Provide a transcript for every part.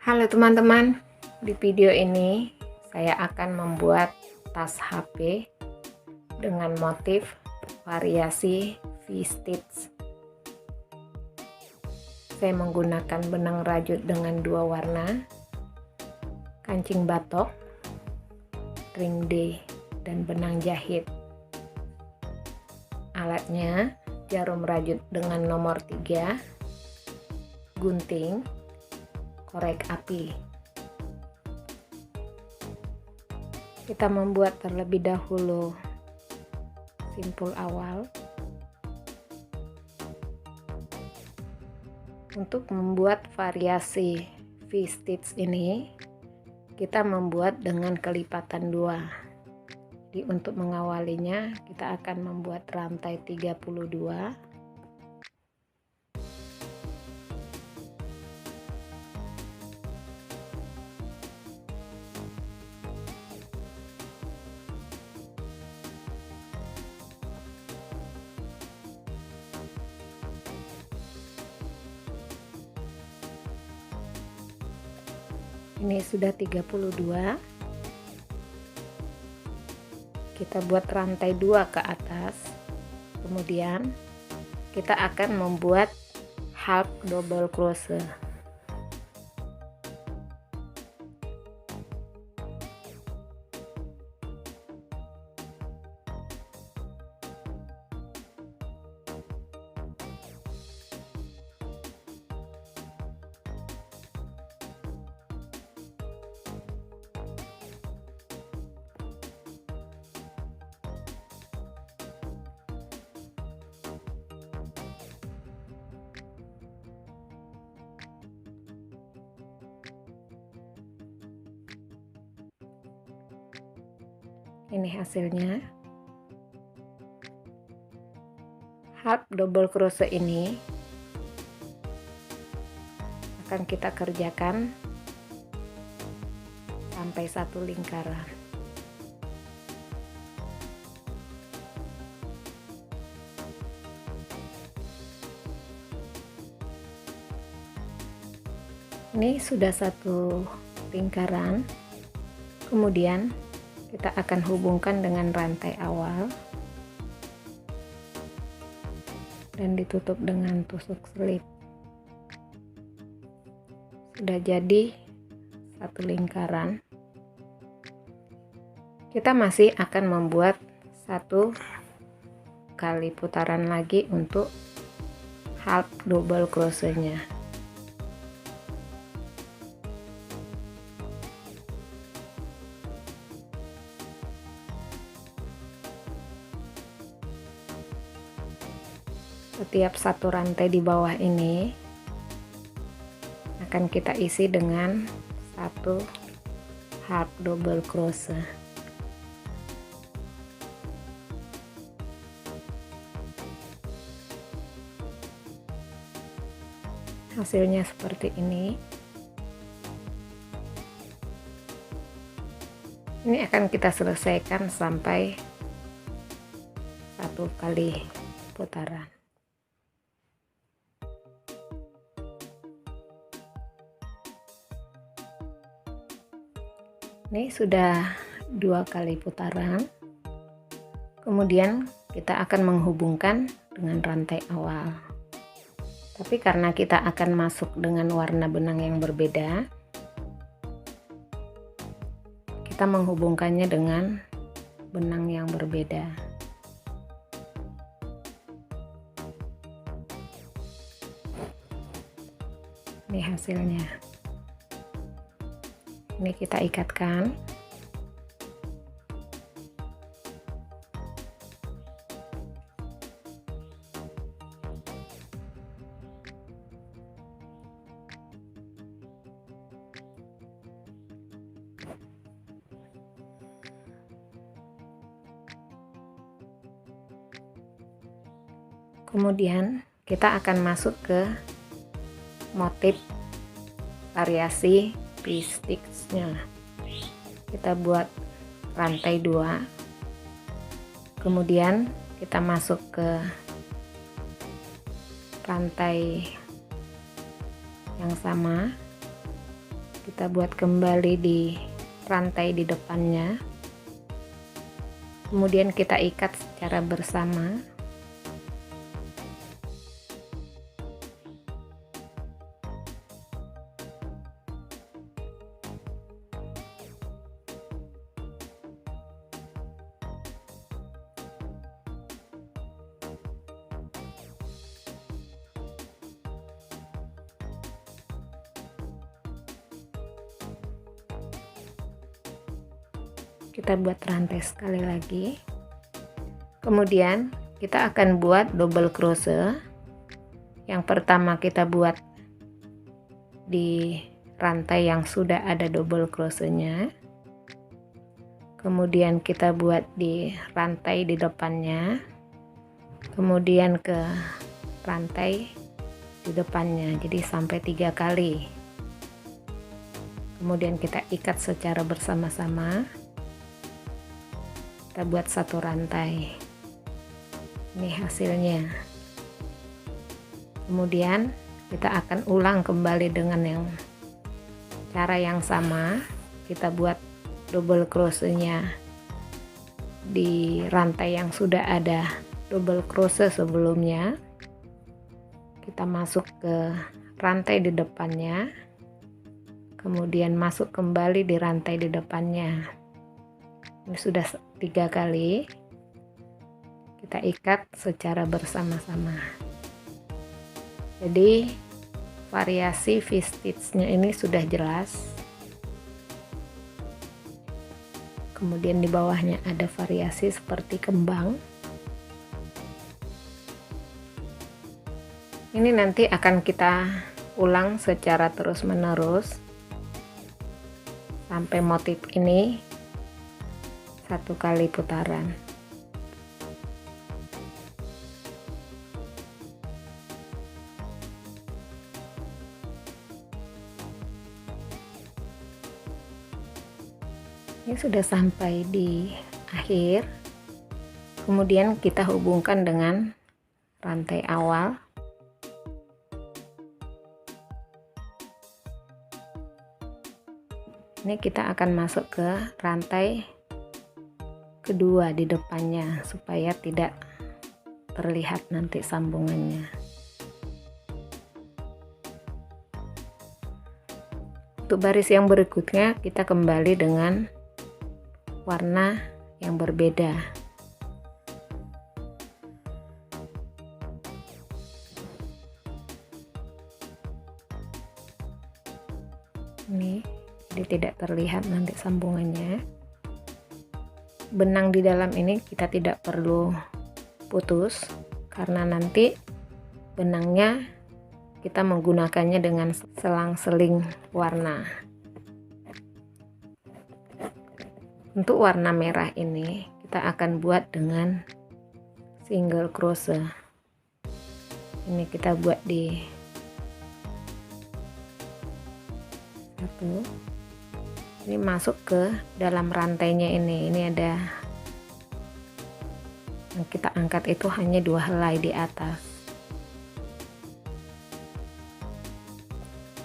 Halo teman-teman, di video ini saya akan membuat tas HP dengan motif variasi V-stitch. Saya menggunakan benang rajut dengan dua warna, kancing batok, ring D, dan benang jahit. Alatnya jarum rajut dengan nomor 3, gunting, korek api. Kita membuat terlebih dahulu simpul awal. Untuk membuat variasi V-stitch ini, kita membuat dengan kelipatan 2. Jadi untuk mengawalinya kita akan membuat rantai 32. Ini sudah 32. Kita buat rantai 2 ke atas. Kemudian kita akan membuat half double crochet. Ini hasilnya. Half double crochet ini akan kita kerjakan sampai satu lingkaran. Ini sudah satu lingkaran. Kemudian kita akan hubungkan dengan rantai awal dan ditutup dengan tusuk selip. Sudah jadi satu lingkaran. Kita masih akan membuat satu kali putaran lagi untuk half double crochetnya. Setiap satu rantai di bawah ini akan kita isi dengan satu half double crochet. Hasilnya seperti ini. Ini akan kita selesaikan sampai satu kali putaran. Ini sudah dua kali putaran. Kemudian kita akan menghubungkan dengan rantai awal. Tapi karena kita akan masuk dengan warna benang yang berbeda, kita menghubungkannya dengan benang yang berbeda. Ini hasilnya. Ini kita ikatkan. Kemudian kita akan masuk ke motif variasi V-stitch-nya. Kita buat rantai 2. Kemudian kita masuk ke rantai yang sama, Kita buat kembali di rantai di depannya, kemudian kita ikat secara bersama. Kita buat rantai sekali lagi, kemudian kita akan buat double crochet. Yang pertama kita buat di rantai yang sudah ada double crochetnya, kemudian kita buat di rantai di depannya, kemudian ke rantai di depannya, jadi sampai 3 kali. Kemudian kita ikat secara bersama-sama. Kita buat satu rantai. Ini hasilnya. Kemudian kita akan ulang kembali dengan cara yang sama. Kita buat double crochetnya di rantai yang sudah ada double crochet sebelumnya. Kita masuk ke rantai di depannya, kemudian masuk kembali di rantai di depannya. Ini sudah 3 kali. Kita ikat secara bersama-sama. Jadi variasi V-stitch-nya ini sudah jelas. Kemudian di bawahnya ada variasi seperti kembang. Ini nanti akan kita ulang secara terus-menerus sampai motif ini 1 kali putaran. Ini sudah sampai di akhir. Kemudian kita hubungkan dengan rantai awal. Ini kita akan masuk ke rantai kedua di depannya supaya tidak terlihat nanti sambungannya. Untuk baris yang berikutnya kita kembali dengan warna yang berbeda. Ini jadi tidak terlihat nanti sambungannya. Benang di dalam ini kita tidak perlu putus karena nanti benangnya kita menggunakannya dengan selang-seling warna. Untuk warna merah ini kita akan buat dengan single crochet. Ini kita buat di 1. Ini masuk ke dalam rantainya ini ada yang kita angkat itu hanya 2 helai di atas.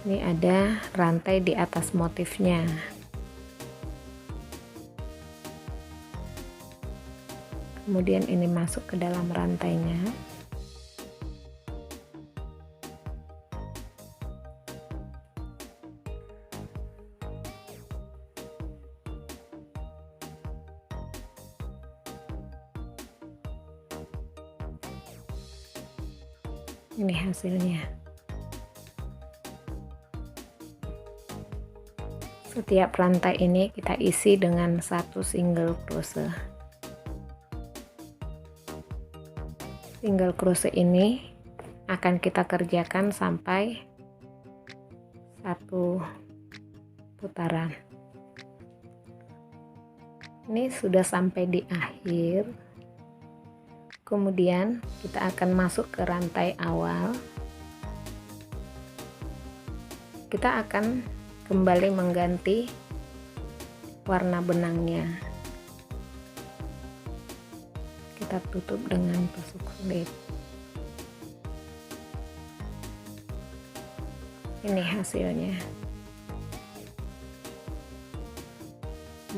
Ini ada rantai di atas motifnya. Kemudian ini masuk ke dalam rantainya. Ini hasilnya. Setiap rantai ini kita isi dengan 1 single crochet. Single crochet ini akan kita kerjakan sampai 1 putaran. Ini sudah sampai di akhir. Kemudian kita akan masuk ke rantai awal. Kita akan kembali mengganti warna benangnya. Kita tutup dengan tusuk kulit. Ini hasilnya.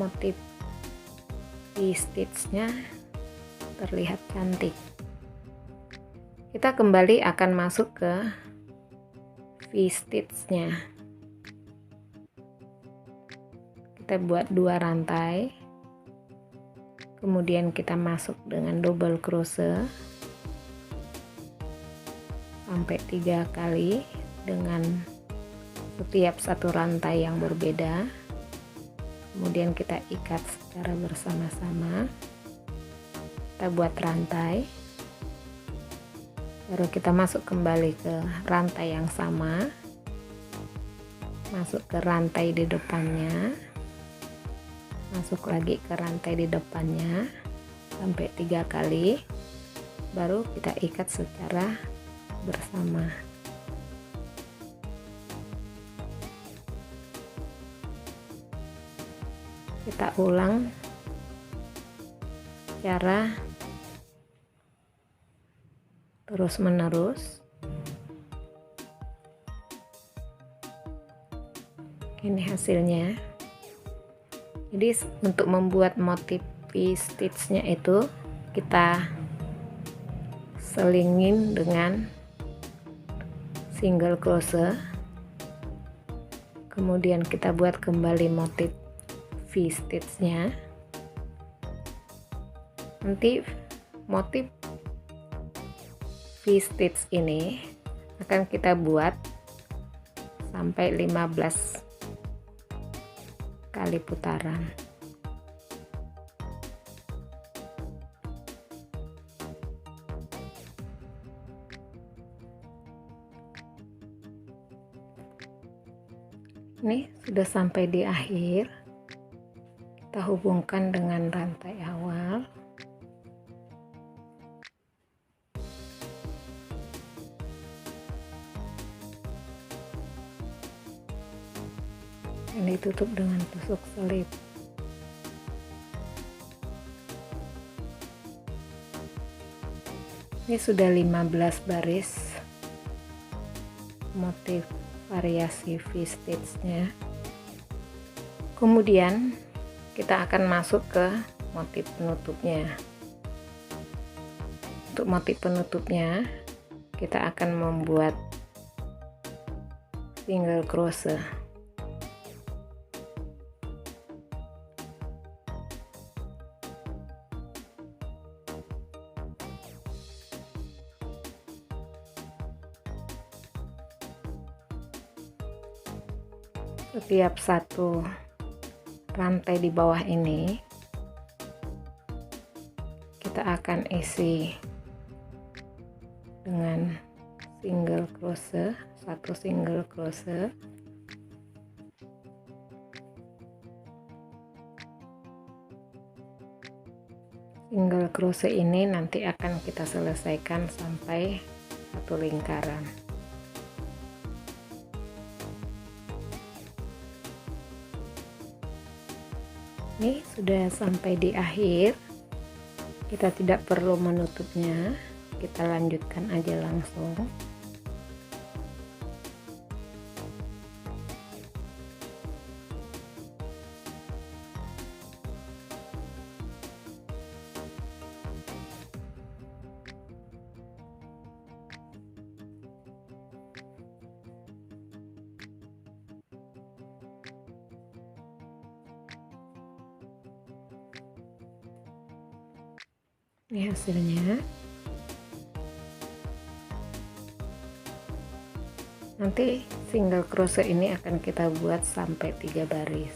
motif V-stitch-nya terlihat cantik. Kita kembali akan masuk ke V-stitch-nya. Kita buat 2 rantai, kemudian kita masuk dengan double crochet sampai 3 kali dengan setiap satu rantai yang berbeda. Kemudian kita ikat secara bersama-sama. Kita buat rantai, baru kita masuk kembali ke rantai yang sama, masuk ke rantai di depannya, masuk lagi ke rantai di depannya sampai 3 kali, baru kita ikat secara bersama. Kita ulang cara terus menerus. Ini hasilnya. Jadi untuk membuat motif V-stitch-nya itu kita selingin dengan single crochet, kemudian kita buat kembali motif V-stitch-nya. Nanti motif V-stitch ini akan kita buat sampai 15 kali putaran. Ini sudah sampai di akhir. Kita hubungkan dengan rantai awal. Dan ditutup dengan tusuk selip. Ini sudah 15 baris motif variasi V-stitch-nya. Kemudian kita akan masuk ke motif penutupnya. Untuk motif penutupnya kita akan membuat single crochet. Setiap satu rantai di bawah ini kita akan isi dengan single crochet, satu single crochet. Single crochet ini nanti akan kita selesaikan sampai satu lingkaran. Ini sudah sampai di akhir, kita tidak perlu menutupnya, kita lanjutkan aja langsung. Ini hasilnya. Nanti single crochet ini akan kita buat sampai 3 baris.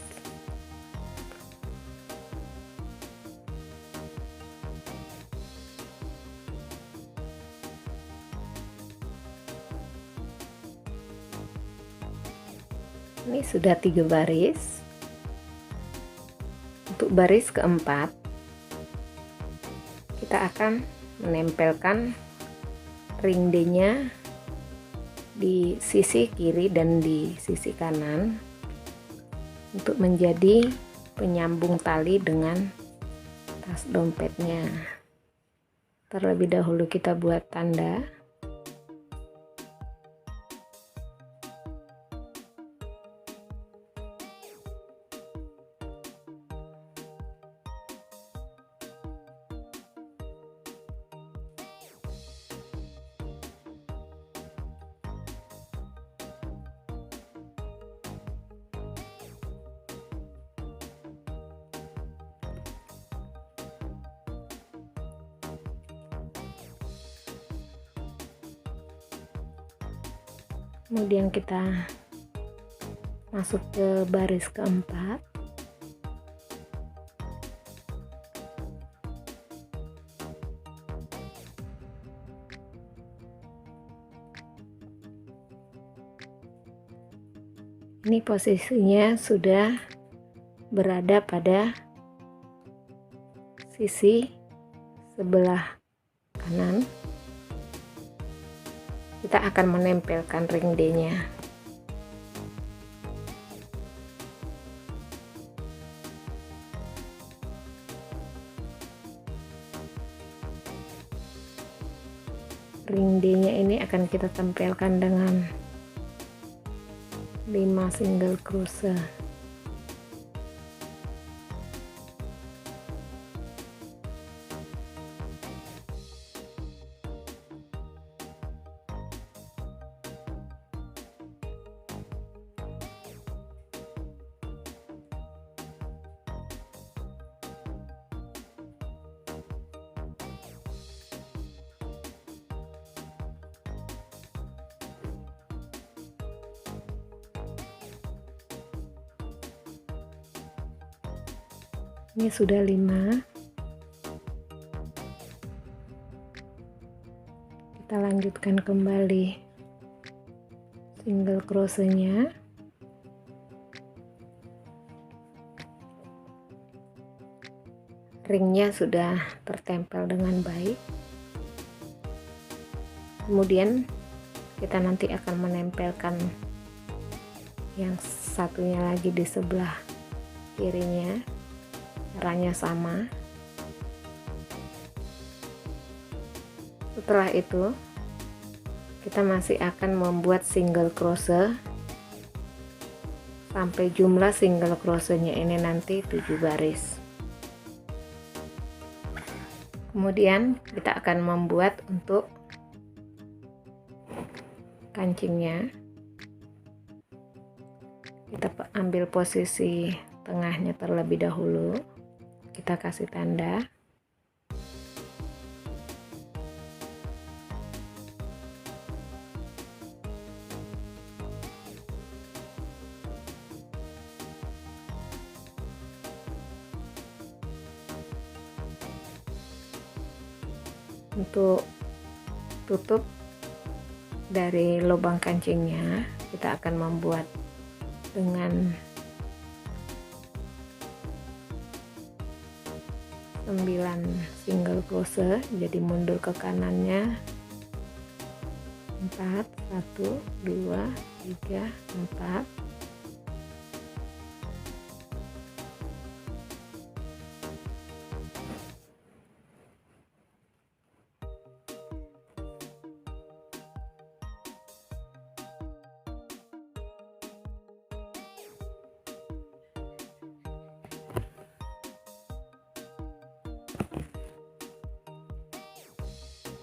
Ini sudah 3 baris. Untuk baris keempat kita akan menempelkan ring D-nya di sisi kiri dan di sisi kanan untuk menjadi penyambung tali dengan tas dompetnya. Terlebih dahulu kita buat tanda. Kemudian kita masuk ke baris keempat. Ini posisinya sudah berada pada sisi sebelah kanan. Kita akan menempelkan ring D-nya. Ring D-nya ini akan kita tempelkan dengan 5 single crochet. Ini sudah 5. Kita lanjutkan kembali single crochetnya. Ringnya sudah tertempel dengan baik. Kemudian kita nanti akan menempelkan yang satunya lagi di sebelah kirinya. Caranya sama. Setelah itu kita masih akan membuat single crochet sampai jumlah single crochetnya ini nanti 7 baris. Kemudian kita akan membuat untuk kancingnya. Kita ambil posisi tengahnya terlebih dahulu. Kita kasih tanda. Untuk tutup dari lubang kancingnya, kita akan membuat dengan 9 single crochet, jadi mundur ke kanannya 4, 1, 2, 3, 4.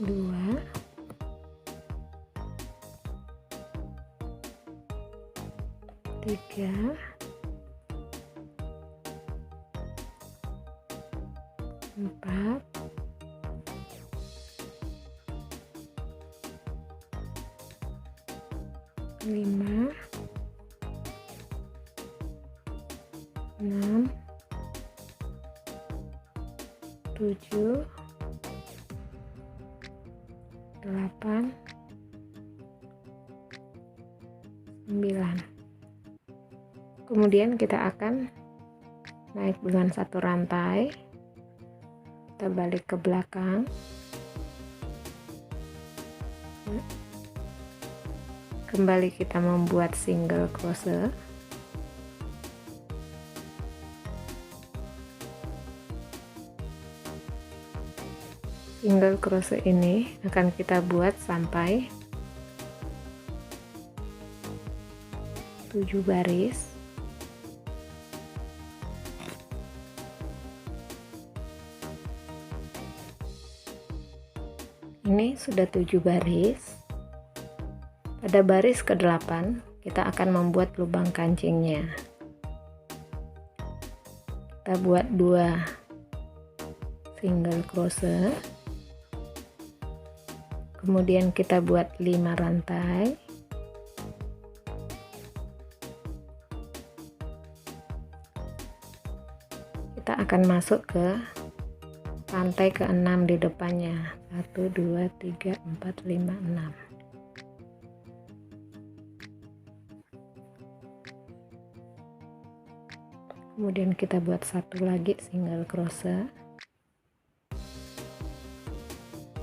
Dua, tiga, empat, lima, 6, 7, 8, 9. Kemudian kita akan naik dengan satu rantai, kita balik ke belakang, kembali kita membuat single crochet. Single crochet ini akan kita buat sampai 7 baris. Ini sudah 7 baris. Pada baris ke-8 kita akan membuat lubang kancingnya. Kita buat 2 single crochet. Kemudian kita buat 5 rantai, akan masuk ke rantai ke-6 di depannya. 1 2 3 4 5 6. Kemudian kita buat satu lagi single crochet.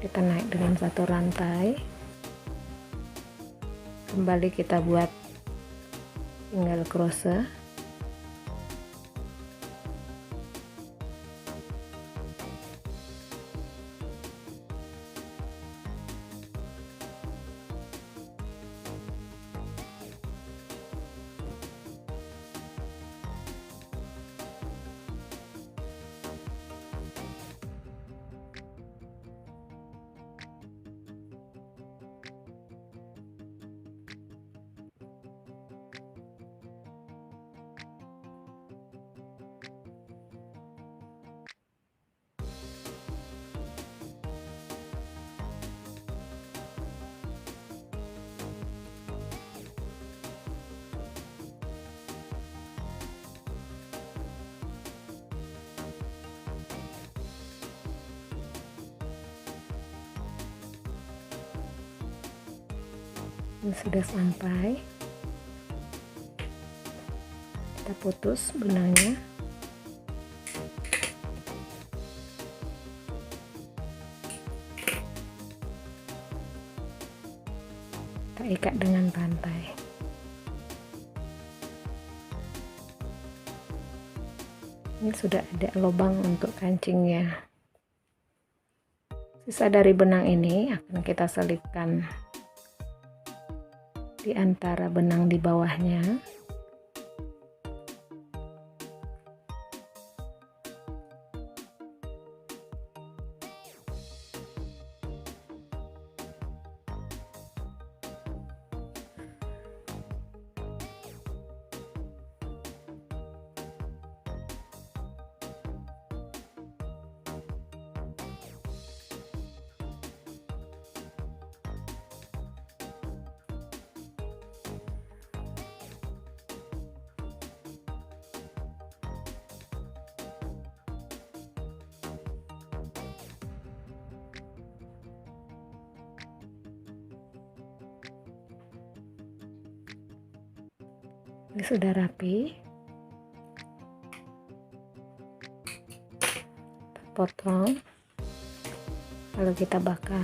Kita naik dengan satu rantai, kembali kita buat single crochet. Ini sudah sampai, kita putus benangnya. Kita ikat dengan rantai. Ini sudah ada lubang untuk kancingnya. Sisa dari benang ini akan kita selipkan di antara benang di bawahnya. Ini sudah rapi, kita potong lalu kita bakar.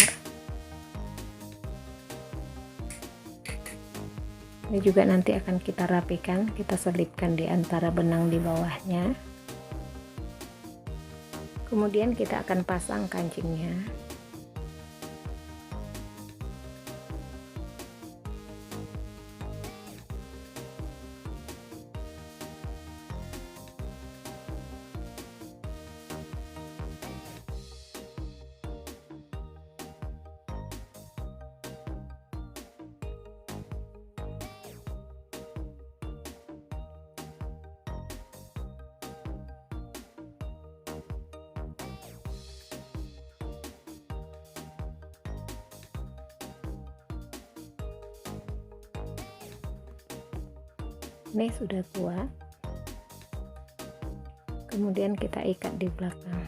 Ini juga nanti akan kita rapikan, kita selipkan di antara benang di bawahnya. Kemudian kita akan pasang kancingnya. Ini sudah kuat, kemudian kita ikat di belakang.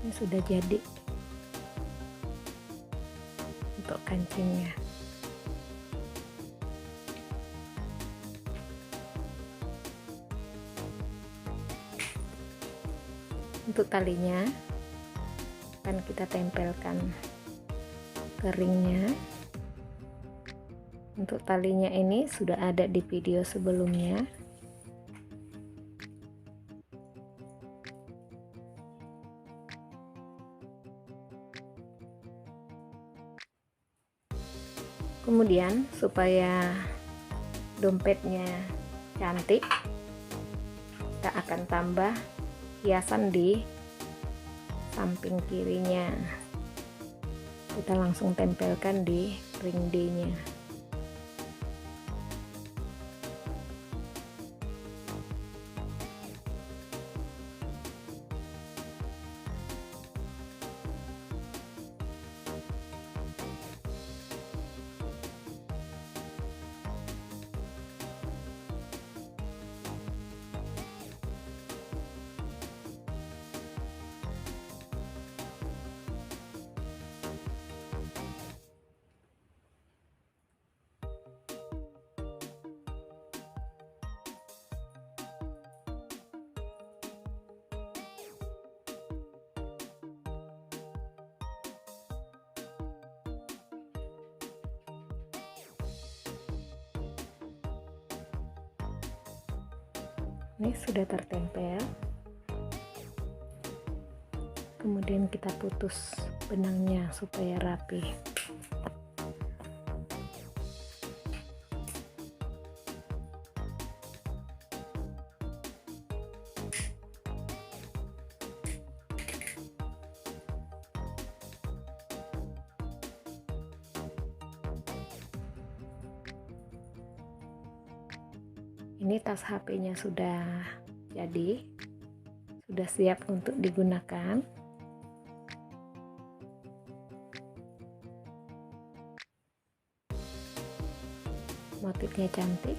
Ini sudah jadi untuk kancingnya. Untuk talinya akan kita tempelkan ke ringnya. Untuk talinya ini sudah ada di video sebelumnya. Kemudian supaya dompetnya cantik, kita akan tambah hiasan di samping kirinya. kita langsung tempelkan di ring D-nya. Ini sudah tertempel. Kemudian kita putus benangnya supaya rapi. Ini tas HP-nya sudah jadi, sudah siap untuk digunakan. Motifnya cantik.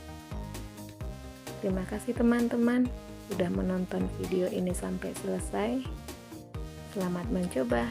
Terima kasih teman-teman sudah menonton video ini sampai selesai. Selamat mencoba.